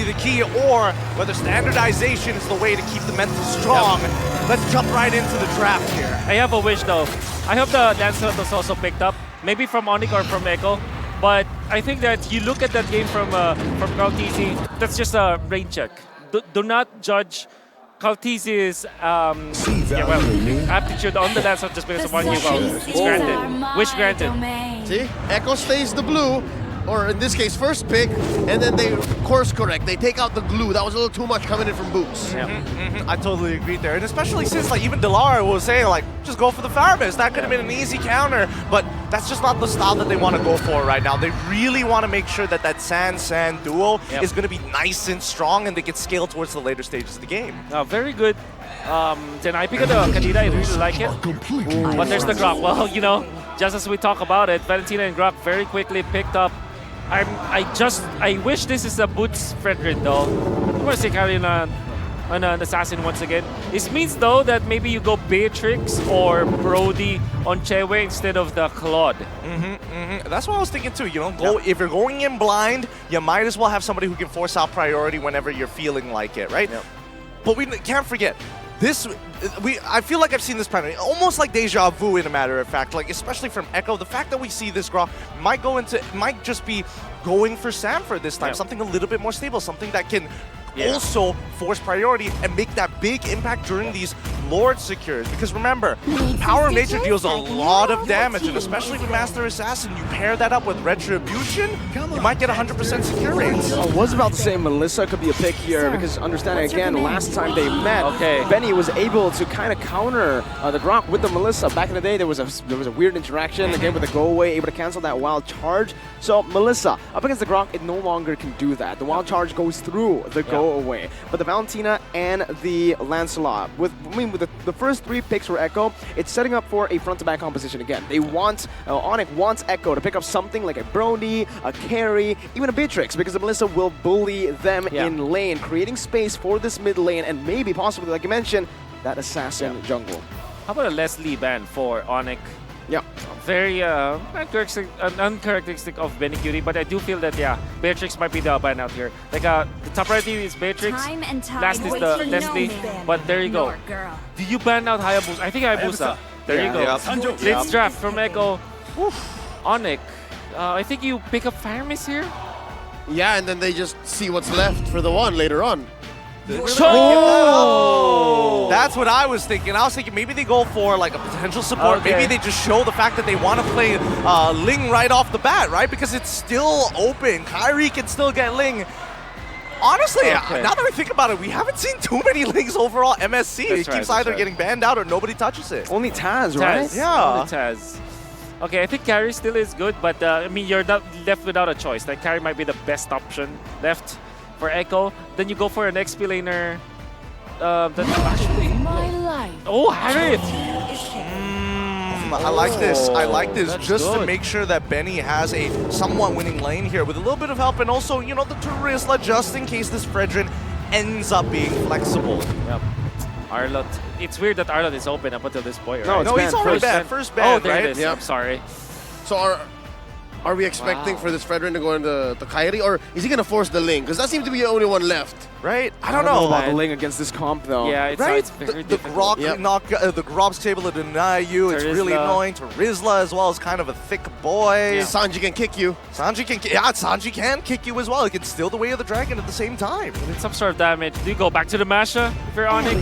the key, or whether standardization is the way to keep the mental strong. Let's jump right into the draft here. I have a wish though. I hope the Lancelot was also picked up, maybe from ONIC or from Echo. But I think that you look at that game from Kaltizi, that's just a brain check. Do not judge Kaltizi's aptitude on the Lancelot just because of one year. Well, it's granted. Wish granted. See? Echo stays the blue, or in this case, first pick, and then they course correct. They take out the glue. That was a little too much coming in from Boots. I totally agree there. And especially since like even Delara was saying like, just go for the Faramis. That could have been an easy counter, but that's just not the style that they want to go for right now. They really want to make sure that that Sand-Sand duo is going to be nice and strong and they can scale towards the later stages of the game. Very good. Then I picked the Kadira, I really like it. But there's the Grok. Well, you know, just as we talk about it, Valentina and Grok very quickly picked up. I wish this is a Boots Fredrin though. I want to say carry an assassin once again. This means though that maybe you go Beatrix or Brody on Chewe instead of the Claude. That's what I was thinking too. You know, if you're going in blind, you might as well have somebody who can force out priority whenever you're feeling like it, right? But we can't forget. I feel like I've seen this pattern, almost like deja vu in a matter of fact, like especially from Echo. The fact that we see this Grok might just be going for Sanford this time, something a little bit more stable, something that can also force priority and make that big impact during these Lord secures. Because remember, Power of Nature deals a lot of damage, and especially with Master Assassin, you pair that up with Retribution, you might get 100% secure rates. I was about to say Melissa could be a pick here, because understanding again, last time they met, Benny was able to kind of counter the Grok with the Melissa. Back in the day, there was a weird interaction, again with the go away, able to cancel that wild charge. So Melissa, up against the Grok, it no longer can do that. The wild charge goes through the go away. But the Valentina and the Lancelot, with the first three picks for Echo, it's setting up for a front-to-back composition again. They want, ONIC wants Echo to pick up something like a Brody, a Carry, even a Beatrix, because the Melissa will bully them in lane, creating space for this mid lane, and maybe possibly, like you mentioned, that assassin jungle. How about a Leslie ban for ONIC? Yeah. Very uncharacteristic of Benny Cutie, but I do feel that, Beatrix might be the ban out here. Like, the top priority is Beatrix, last is the Leslie, but there you go. Do you ban out Hayabusa? I think Hayabusa. There you go. Let's draft from Echo. ONIC. I think you pick up Faramis here? Yeah, and then they just see what's left for the one later on. That's what I was thinking. I was thinking maybe they go for like a potential support. Maybe they just show the fact that they want to play Ling right off the bat, right? Because it's still open. Kyrie can still get Ling. Honestly, now that I think about it, we haven't seen too many Lings overall. MSC, it keeps either getting banned out or nobody touches it. Only Taz, right? Yeah. Only Taz. Okay, I think Carry still is good, but I mean, you're not left without a choice. Like, Carry might be the best option left for Echo. Then you go for an XP laner. Oh, Harriet! I like this. I like this just to make sure that Benny has a somewhat winning lane here with a little bit of help, and also, you know, the Turisla just in case this Fredrin ends up being flexible. Yep. Arlott. It's weird that Arlott is open up until this point, right? No, he's already banned. First ban, oh, there right? it is. I'm sorry. So are we expecting for this Fredrin to go into the Kairi, or is he going to force the Ling? Because that seems to be the only one left. Right? I don't know about the Ling against this comp, though. Yeah, it's, right? it's very the difficult. Grok the Grob's able to deny you. It's really annoying. Terizla as well is kind of a thick boy. Sanji can kick you. Sanji can kick you as well. He can steal the way of the dragon at the same time. With some sort of damage. Do you go back to the Masha if you're on it?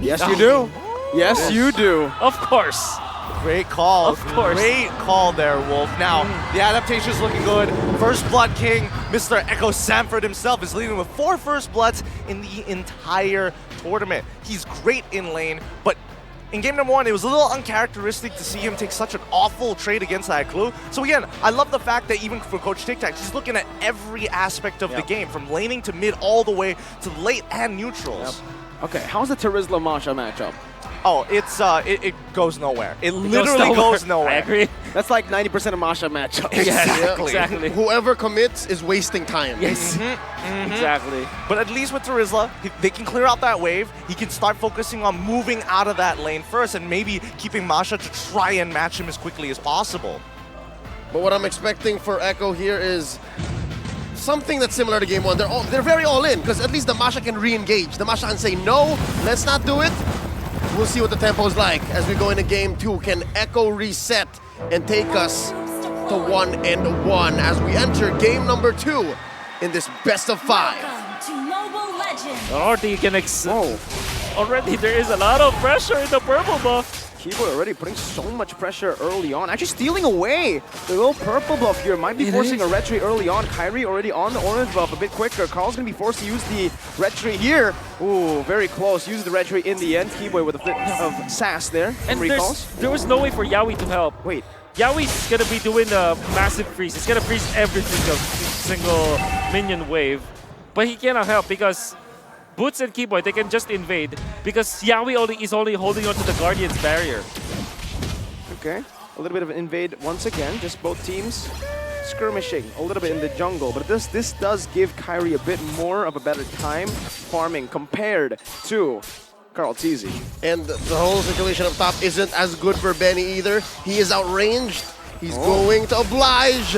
Yes, you do. Yes, you do. Of course. Great call. Of course. Great call there, Wolf. Now, the adaptation's looking good. First Blood King, Mr. Echo Sanford himself, is leading with 4 First Bloods in the entire tournament. He's great in lane, but in game number 1, it was a little uncharacteristic to see him take such an awful trade against that Clue. So again, I love the fact that even for Coach Tic Tac, he's looking at every aspect of the game, from laning to mid all the way to late and neutrals. Okay, how's the Terizla Masha matchup? Oh, it goes nowhere. It literally goes nowhere. I agree. That's like 90% of Masha matchups. Exactly. Whoever commits is wasting time. Yes. Exactly. But at least with Terizla, they can clear out that wave. He can start focusing on moving out of that lane first and maybe keeping Masha to try and match him as quickly as possible. But what I'm expecting for Echo here is something that's similar to game one. They're very all in, because at least the Masha can re-engage. The Masha can say, no, let's not do it. We'll see what the tempo is like as we go into game two. Can Echo reset and take us to 1-1 as we enter game number 2 in this best of 5? Already you can already there is a lot of pressure in the purple buff. Keyboard already putting so much pressure early on. Actually stealing away the little purple buff here. Might be forcing a red tree early on. Kyrie already on the orange buff a bit quicker. Carl's going to be forced to use the red tree here. Ooh, very close. Uses the red tree in the end. Keyboard with a bit of sass there. And recalls. there was no way for Yawi to help. Wait. Yawi's going to be doing a massive freeze. He's going to freeze every single minion wave. But he cannot help because Boots and Keyboy, they can just invade because Yawi is only holding on to the Guardian's barrier. Okay, a little bit of an invade once again, just both teams skirmishing a little bit in the jungle, but this does give Kyrie a bit more of a better time farming compared to Carl Teasy. And the whole situation up top isn't as good for Benny either. He is outranged. He's going to oblige.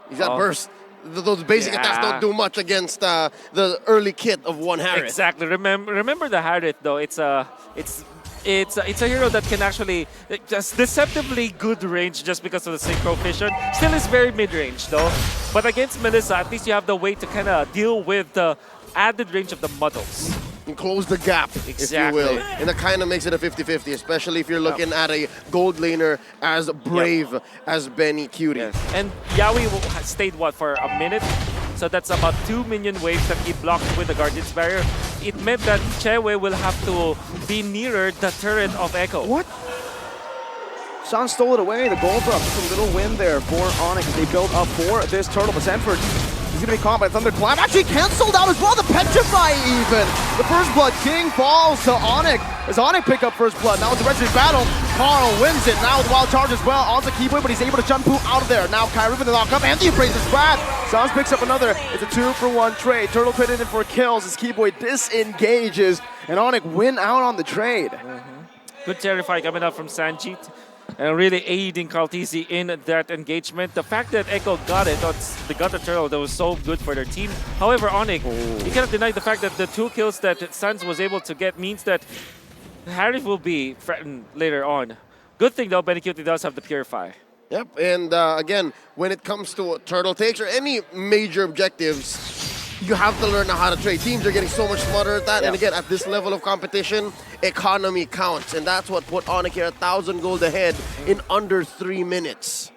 He's got burst. Those basic attacks don't do much against the early kit of one Harith. Exactly. Remember the Harith though. It's a hero that can actually just deceptively good range just because of the synchro vision. Still is very mid range though. But against Melissa, at least you have the way to kind of deal with the added range of the muddles. And close the gap, if you will. And that kind of makes it a 50-50, especially if you're looking at a gold laner as brave as Benny Cutie. Yes. And Yawi stayed, what, for a minute? So that's about 2 minion waves that he blocked with the Guardian's Barrier. It meant that Chewe will have to be nearer the turret of Echo. What? San stole it away. The gold buff, just a little win there for ONIC. They built up for this turtle, but Sanford, he's going to be caught by Thunderclap. Actually canceled out as well, the Petrify even. The First Blood King falls to ONIC. As ONIC pick up First Blood, now it's a Registry battle. Carl wins it, now with Wild Charge as well. Onto Keyboy, but he's able to jump out of there. Now Kyrie with the knock up and the Appraiser's Wrath. Sans picks up another. It's a 2-for-1 trade. Turtle traded in for kills as Keyboy disengages. And ONIC win out on the trade. Good Terrify coming up from Sanjit. And really aiding Kaltisi in that engagement. The fact that Echo got it, they got the turtle, that was so good for their team. However, ONIC, you cannot deny the fact that the 2 kills that Sans was able to get means that Harith will be threatened later on. Good thing though, Benny Cutie does have the Purify. Yep, and again, when it comes to turtle takes or any major objectives, you have to learn how to trade. Teams are getting so much smarter at that, and again, at this level of competition, economy counts, and that's what put ONIC here 1,000 gold ahead in under 3 minutes.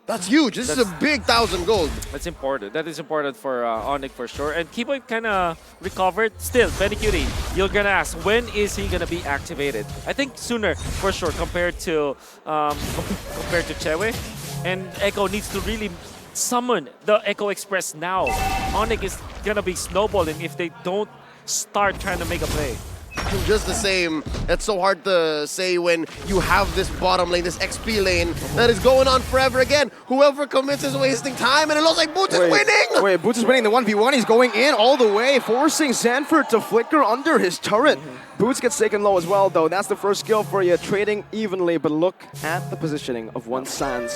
That's huge. This is a big 1,000 gold. That's important. That is important for ONIC for sure. And Keyboy kind of recovered. Still, Benny Cutie, you're going to ask, when is he going to be activated? I think sooner, for sure, compared to Chewe. And Echo needs to really summon the Echo Express now. ONIC is going to be snowballing if they don't start trying to make a play. Just the same, it's so hard to say when you have this bottom lane, this XP lane, that is going on forever again. Whoever commits is wasting time, and it looks like Boots is winning! Wait, Boots is winning the 1v1. He's going in all the way, forcing Sanford to flicker under his turret. Boots gets taken low as well, though. That's the first skill for you, trading evenly. But look at the positioning of one Sans.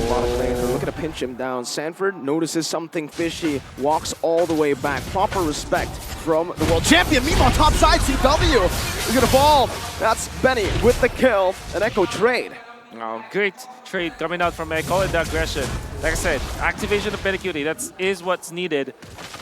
Bottom lane, they're looking to pinch him down. Sanford notices something fishy, walks all the way back. Proper respect from the world champion. Meanwhile, top side, CW is going to fall. That's Benny with the kill. An Echo trade. Oh, great trade coming out from Echo and the aggression. Like I said, activation of Benny Cutie, that is what's needed.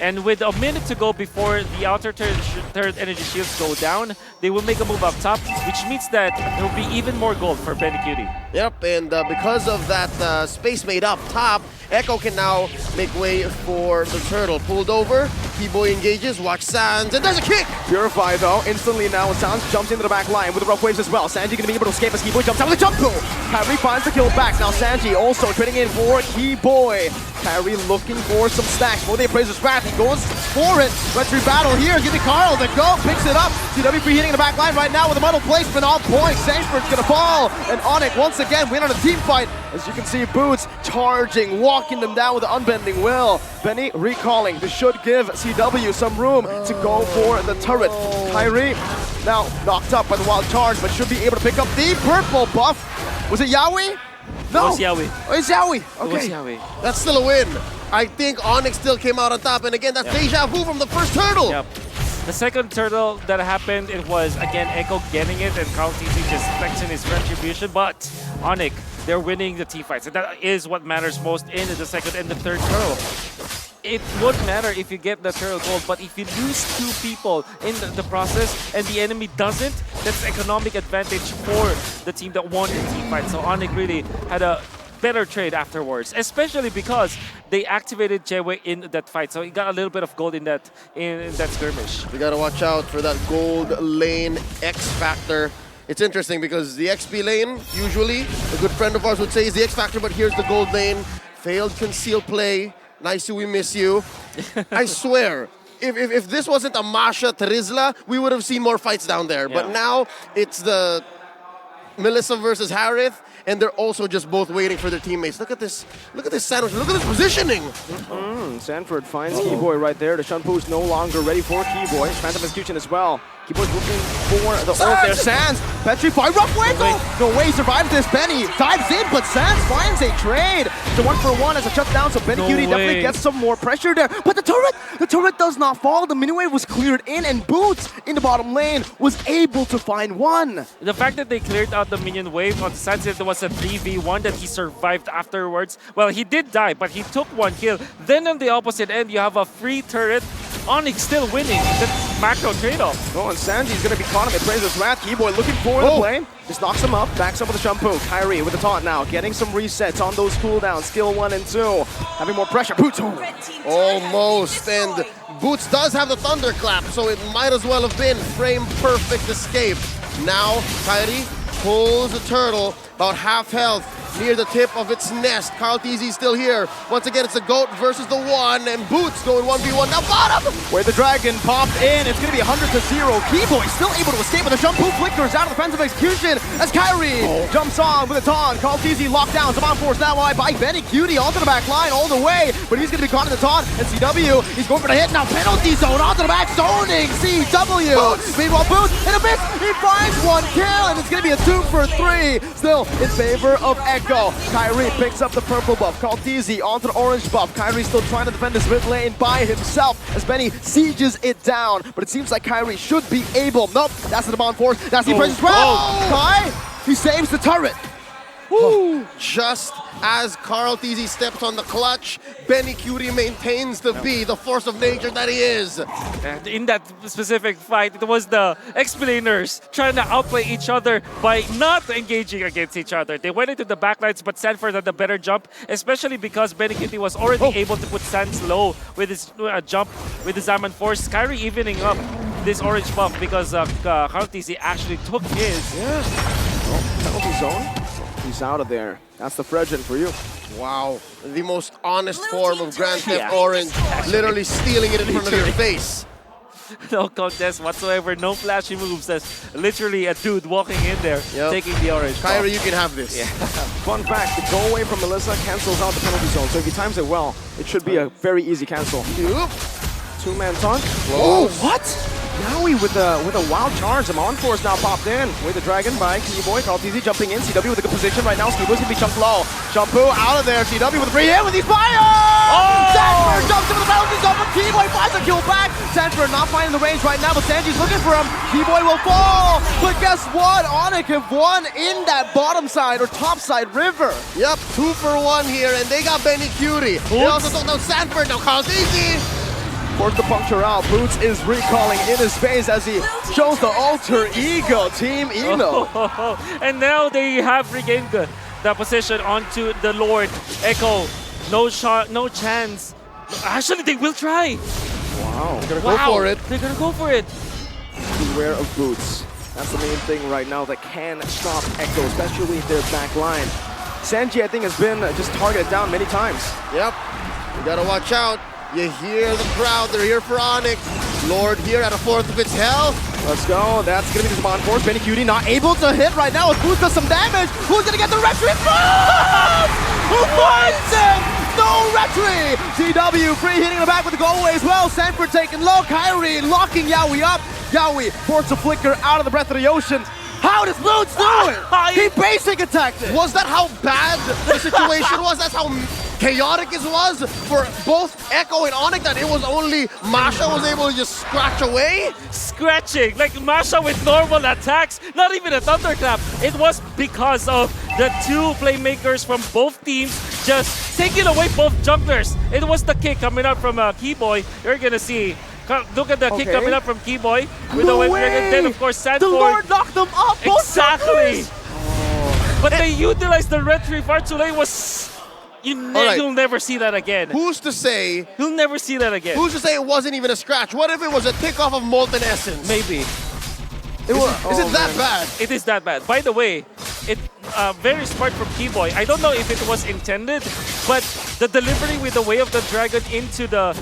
And with a minute to go before the outer third energy shields go down, they will make a move up top, which means that there will be even more gold for Benny Cutie. Yep, and because of that space made up top, Echo can now make way for the turtle. Pulled over, Keyboy engages, watch Sans, and there's a kick! Purify though, instantly now Sans jumps into the back line with the rough waves as well. Sanji gonna be able to escape as Keyboy jumps out with a jump pull. Kyrie finds the kill back. Now Sanji also trading in for Keyboy. Kyrie looking for some stacks. For the Appraiser's Wrath, he goes for it. Retry battle here, giving Carl the go, picks it up. CW free hitting the back line right now with a muddle placement on point. Sanford's gonna fall, and ONIC once again win on a team fight. As you can see, Boots charging, walking them down with an unbending will. Benny recalling. This should give CW some room to go for the turret. Kyrie now knocked up by the wild charge, but should be able to pick up the purple buff. Was it Yawi? No. It was Yawi. Oh, it's Yawi. It was Okay. Yawi. That's still a win. I think ONIC still came out on top. And again, that's deja vu from the first turtle. Yep. The second turtle that happened, it was again Echo getting it and CloudTZ just flexing his retribution. But ONIC, they're winning the team fights. And that is what matters most in the second and the third turtle. It won't matter if you get the turtle gold, but if you lose 2 people in the process and the enemy doesn't, that's economic advantage for the team that won the team fight. So ONIC really had a better trade afterwards, especially because they activated Jewe in that fight. So he got a little bit of gold in that skirmish. You gotta watch out for that gold lane X factor. It's interesting because the XP lane, usually, a good friend of ours would say is the X factor, but here's the gold lane. Failed conceal play. Nice, we miss you. I swear, if this wasn't a Masha Trizla, we would have seen more fights down there. Yeah. But now it's the Melissa versus Harith, and they're also just both waiting for their teammates. Look at this sandwich. Look at this positioning. Sanford finds Keyboy right there. The Shunpu's no longer ready for Keyboy. Phantom execution as well. Keyboy's looking for the ult there. Sands, Petrify, rough wiggle! No way he survives this. Benny dives in, but Sands finds a trade. It's a 1-for-1 as a shutdown, so Benny Cutie definitely gets some more pressure there. But the turret does not fall. The mini wave was cleared in, and Boots in the bottom lane was able to find one. The fact that they cleared out the minion wave on the Sands, there was a 3v1 that he survived afterwards. Well, he did die, but he took 1 kill. Then on the opposite end, you have a free turret. ONIC still winning. That's macro trade-off. Oh, and Sanji's gonna be caught him at Praise's Wrath. Keyboy looking for the play. Just knocks him up, backs up with a Shampoo. Kyrie with the taunt now, getting some resets on those cooldowns. Skill 1 and 2. Having more pressure. Boots. Almost. And Boots does have the thunderclap, so it might as well have been frame perfect escape. Now, Kyrie pulls the turtle, about half health, near the tip of its nest. CloudTZ still here. Once again, it's a GOAT versus the 1, and Boots going 1v1. Now bottom! Where the dragon popped in, it's gonna be 100-0. Keyboy still able to escape with a Shampoo flickers out of the defensive execution as Kyrie jumps on with a taunt. CloudTZ locked down. Zaman Force now by Benny Cutie onto the back line all the way, but he's gonna be caught in the taunt. And CW, he's going for the hit now. Penalty zone onto the back, zoning CW. Boots. Meanwhile, Boots in a miss. He finds 1 kill, and it's gonna be a 2-for-3. Still in favor of Echo. Kyrie picks up the purple buff. CloudTZ onto the orange buff. Kyrie still trying to defend this mid lane by himself as Benny sieges it down. But it seems like Kyrie should be able. Nope, that's the Demand Force. That's the presence. Kai, he saves the turret. Just as CloudTZ steps on the clutch, Benny Cutie maintains to be the force of nature that he is. And in that specific fight, it was the explainers trying to outplay each other by not engaging against each other. They went into the backlines, but Sanford had a better jump, especially because Benny Cutie was already able to put Sands low with his jump with the Zaman Force. Kyrie evening up this orange buff because CloudTZ actually took his. Penalty zone. He's out of there. That's the Fredgen for you. Wow, the most honest form of Grand Theft Orange, literally stealing it in front of your face. No contest whatsoever, no flashy moves. There's literally a dude walking in there, taking the orange. Kyrie, you can have this. Yeah. Fun fact, the go away from Melissa cancels out the penalty zone. So if he times it well, it should be a very easy cancel. Two-man taunt. Oh, what? Yowie with a wild charge. Zaman Force now popped in with the dragon by Keyboy. CloudTZ jumping in. CW with a good position right now. Skiboy's gonna be chunked low. Shampoo out of there. CW with a free hit with his fire! Sanford jumps into the penalty zone, but Keyboy finds a kill back. Sanford not finding the range right now, but Sanji's looking for him. Keyboy will fall. But guess what? ONIC have won in that bottom side or top side river. Yep, 2-for-1 here, and they got Benny Cutie. They also took down Sanford. Now CloudTZ. Forced to puncture out. Boots is recalling in his face as he shows the alter ego, Team Eno. And now they have regained the position onto the Lord. Echo, no shot, no chance. Actually, they will try. Wow. They're gonna go for it. They're gonna go for it. Beware of Boots. That's the main thing right now that can stop Echo, especially their back line. Sanji, I think, has been just targeted down many times. Yep, you gotta watch out. You hear the crowd, they're here for ONIC. Lord here at a fourth of its health. Let's go, that's gonna be the Zaman Force. Benny Cutie not able to hit right now as Boots does some damage. Who's gonna get the retry? Who finds him? No retry! CW free hitting in the back with the go away as well. Sanford taking low. Kyrie locking Yowie up. Yowie forced a flicker out of the breath of the ocean. How does Loons do it? He basic attacked it. Was that how bad the situation was? That's how chaotic it was for both Echo and ONIC, that it was only Masha was able to just scratch away? Scratching, like Masha with normal attacks, not even a thunderclap. It was because of the two playmakers from both teams just taking away both junglers. It was the kick coming out from Keyboy. You're gonna see. Look at the kick coming up from Keyboy. With the way. Then of course Sandford. The Lord knocked them up. Exactly. But they utilized the red 3 far too late. Was you'll never see that again. Who's to say? You'll never see that again. Who's to say it wasn't even a scratch? What if it was a takeoff of Molten Essence? Maybe. Is it that bad? It is that bad. By the way, it very smart from Keyboy. I don't know if it was intended, but the delivery with the way of the dragon into the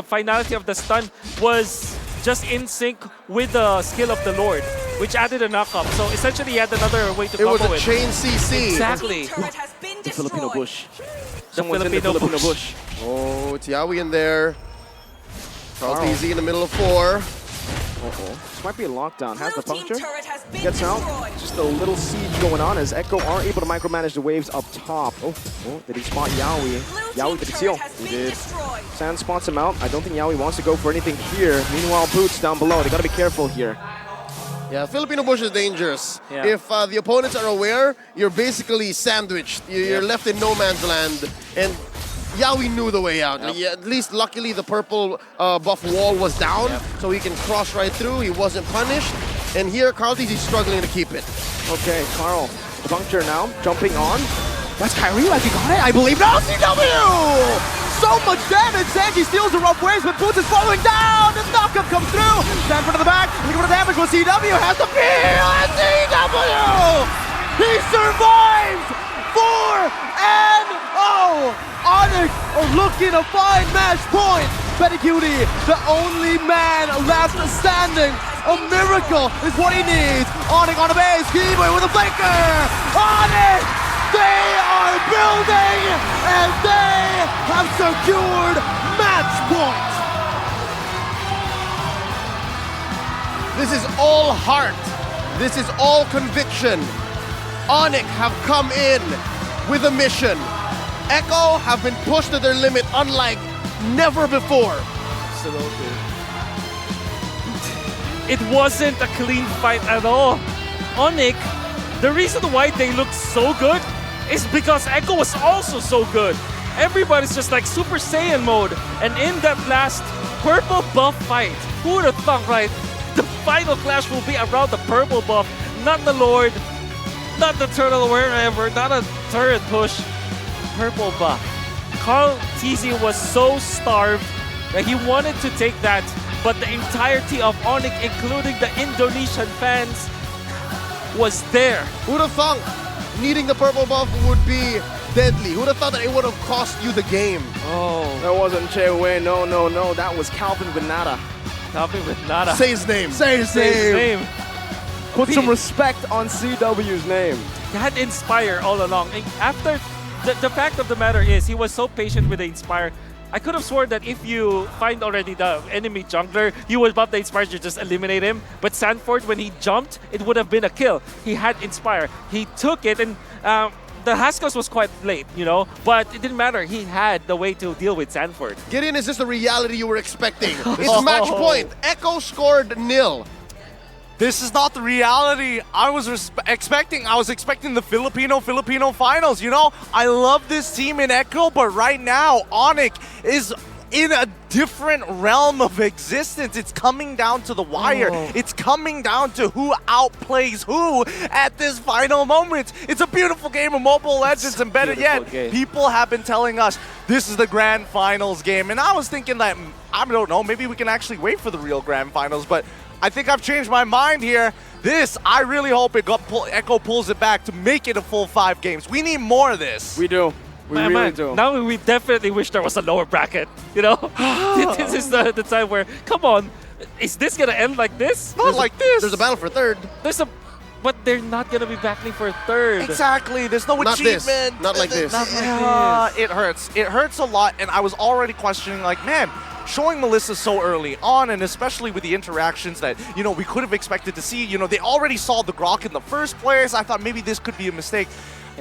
finality of the stun was just in sync with the skill of the Lord, which added a knockup. So essentially, he had another way to combo it. It was a chain CC. Exactly. The Filipino bush. Someone's in the Filipino bush. Oh, Tiawi in there. Carl TZ in the middle of 4. This might be a lockdown. Has the puncture. Gets out. Just a little siege going on as Echo are able to micromanage the waves up top. Oh, did he spot Yaoi? Yaoi did he seal? He did. Sand spots him out. I don't think Yaoi wants to go for anything here. Meanwhile, Boots down below. They got to be careful here. Yeah, Filipino bush is dangerous. Yeah. If the opponents are aware, you're basically sandwiched. You're left in no man's land. And Yaoi knew the way out. At least, luckily, the purple buff wall was down, so he can cross right through. He wasn't punished. And here, Carl TZ is struggling to keep it. Okay, Carl, the puncture now, jumping on. That's Kyrie, like he got it, I believe. No, CW! So much damage! Sanji steals the rough waves, but Boots is falling down! The knockup comes through! Stanford to the back, looking for the damage, but CW has the feel, and CW! He survives! 4-0! ONIC are looking to find match point! Betty Cutie, the only man left standing. A miracle is what he needs. ONIC on the base, Keyboy with a flanker! ONIC! They are building, and they have secured match point. This is all heart. This is all conviction. ONIC have come in with a mission. Echo have been pushed to their limit unlike never before. Absolutely. It wasn't a clean fight at all. ONIC, the reason why they look so good is because Echo was also so good. Everybody's just like Super Saiyan mode. And in that last purple buff fight, who would have thought, right? The final clash will be around the purple buff, not the Lord, not the turtle wherever, not a turret push. Purple buff. Carl TZ was so starved that he wanted to take that, but the entirety of ONIC, including the Indonesian fans, was there. Who'd have thought needing the purple buff would be deadly? Who'd have thought that it would have cost you the game? Oh. That wasn't Che Wei, no. That was Calvin Venata. Calvin Venata. Say his name. Say his name. Put some respect on CW's name. He had Inspire all along. And after, the fact of the matter is, he was so patient with the Inspire. I could have sworn that if you find already the enemy jungler, you would buff the Inspire to just eliminate him. But Sandford, when he jumped, it would have been a kill. He had Inspire. He took it, and the Haskell's was quite late, you know, but it didn't matter. He had the way to deal with Sandford. Gideon, is this the reality you were expecting? It's match point. Echo scored 0. This is not the reality I was expecting. I was expecting the Filipino finals. You know, I love this team in Echo, but right now, ONIC is in a different realm of existence. It's coming down to the wire. It's coming down to who outplays who at this final moment. It's a beautiful game of Mobile Legends, and better yet, people have been telling us this is the grand finals game. And I was thinking that, I don't know, maybe we can actually wait for the real grand finals, but I think I've changed my mind here. I really hope Echo pulls it back to make it a full 5 games. We need more of this. We do. We really do. Now we definitely wish there was a lower bracket, you know? This is the time where, come on, is this gonna end like this? Not like this. There's a battle for third. but they're not gonna be battling for third. Exactly. There's no Not this. achievement. Not like this. Not like Yeah, this. it hurts. It hurts a lot, and I was already questioning, like, man, showing Melissa so early on, and especially with the interactions that, you know, we could have expected to see. You know, they already saw the Grok in the first place. I thought maybe this could be a mistake.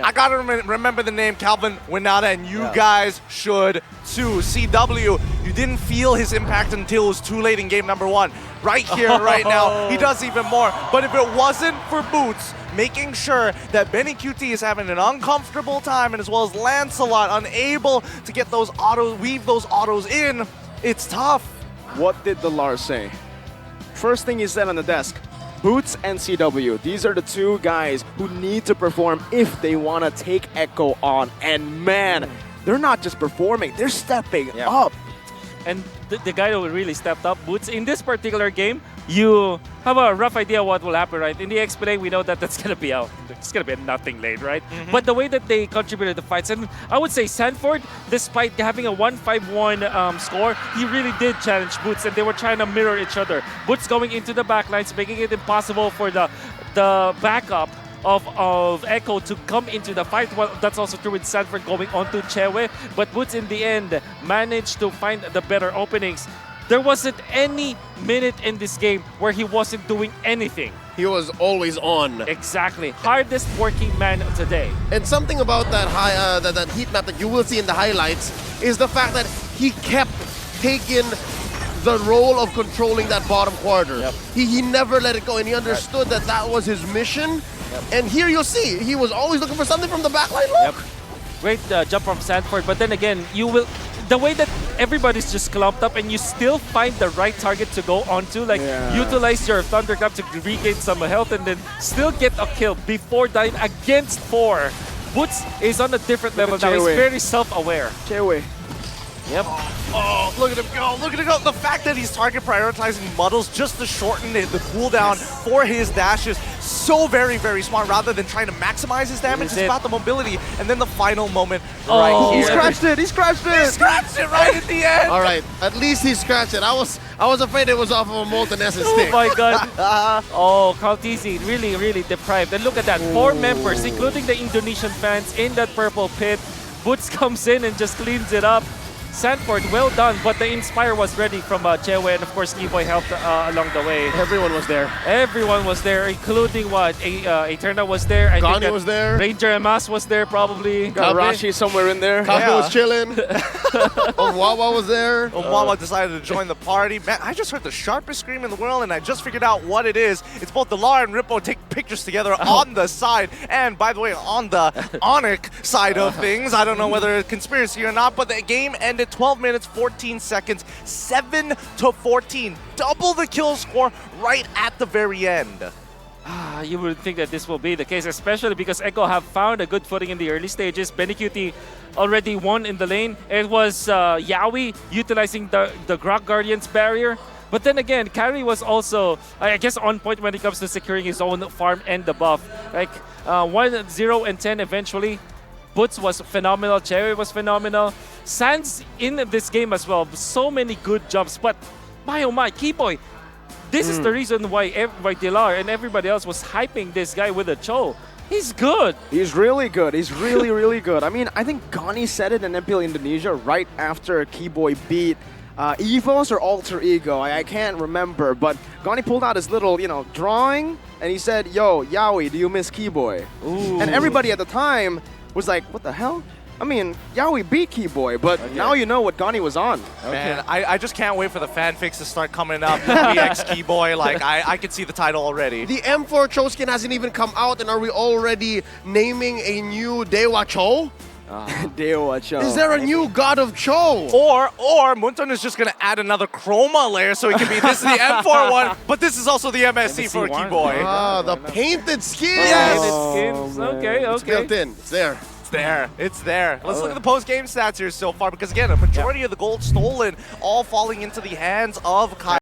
I gotta remember the name Calvin Winata, and you guys should too. CW, you didn't feel his impact until it was too late in game number 1. Right here, right now, he does even more. But if it wasn't for Boots making sure that Benny QT is having an uncomfortable time, and as well as Lancelot unable to get those weave those autos in, it's tough. What did the Lars say? First thing he said on the desk, Boots and CW, these are the two guys who need to perform if they want to take Echo on. And man, they're not just performing, they're stepping up. And the guy who really stepped up, Boots, in this particular game, you have a rough idea what will happen, right? In the XPLA, we know that it's gonna be a nothing lane, right? But the way that they contributed the fights, and I would say Sanford, despite having a 1-5-1 score, he really did challenge Boots, and they were trying to mirror each other. Boots going into the backlines, making it impossible for the backup of Echo to come into the fight. Well, that's also true with Sanford going onto Chewe, but Boots in the end managed to find the better openings. There wasn't any minute in this game where he wasn't doing anything. He was always on. Exactly. Hardest working man today. And something about that that heat map that you will see in the highlights is the fact that he kept taking the role of controlling that bottom quarter. He never let it go, and he understood that that was his mission. And here you'll see, he was always looking for something from the backline. Look. Great jump from Sanford, but then again, the way that everybody's just clumped up and you still find the right target to go onto, like utilize your Thunderclap to regain some health and then still get a kill before dying against 4. Boots is on a different level now. He's very self-aware. Chewe. Yep. Oh, look at him go, look at him go. The fact that he's target prioritizing Muddles just to shorten the cooldown for his dashes, so very, very smart. Rather than trying to maximize his damage, it's about the mobility. And then the final moment right here. He scratched it, he scratched it! He scratched it right at the end! All right, at least he scratched it. I was afraid it was off of a Molten Essence stick. Oh my god. Oh, Kaltizi really, really deprived. And look at that, 4 members, including the Indonesian fans in that purple pit. Boots comes in and just cleans it up. Sanford, well done, but the Inspire was ready from Chewe, and of course Eboy helped along the way. Everyone was there. Everyone was there, including what? Eterna was there. I Gani think was there. Ranger Emas was there probably. Rashi somewhere in there. Kabe was chilling. Wawa was there. Wawa decided to join the party. Man, I just heard the sharpest scream in the world, and I just figured out what it is. It's both Delar and Rippo take pictures together on the side, and by the way, on the ONIC side of things. I don't know whether it's conspiracy or not, but the game ended 12 minutes, 14 seconds, 7-14. Double the kill score right at the very end. You would think that this will be the case, especially because Echo have found a good footing in the early stages. Benny QT already won in the lane. It was Yawi utilizing the Grok Guardian's barrier. But then again, Carry was also, I guess, on point when it comes to securing his own farm and the buff. Like 1-0 and 10 eventually. Boots was phenomenal, Cherry was phenomenal. Sans in this game as well, so many good jumps. But my oh my, Keyboy, this is the reason why Dilar and everybody else was hyping this guy with a Cho. He's good. He's really good. He's really, really good. I mean, I think Gani said it in MPL Indonesia right after Keyboy beat Evos or Alter Ego. I can't remember, but Gani pulled out his little, drawing, and he said, "Yo, Yaoi, do you miss Keyboy?" And everybody at the time was like, "What the hell?" I mean, Yaoi beat Keyboy, but now you know what Gani was on. Man, I just can't wait for the fanfics to start coming up. EX Keyboy, like, I can see the title already. The M4 Cho skin hasn't even come out, and are we already naming a new Dewa Cho? Dewa Cho. Is there a new God of Cho? Or Munton is just going to add another chroma layer so it can be this is the M4 one, but this is also the MSC for Keyboy. Ah, the painted skin. Yes. Skins. Okay. It's built in. It's there. It's there. Let's look at the post-game stats here so far, because again, a majority of the gold stolen all falling into the hands of Kai.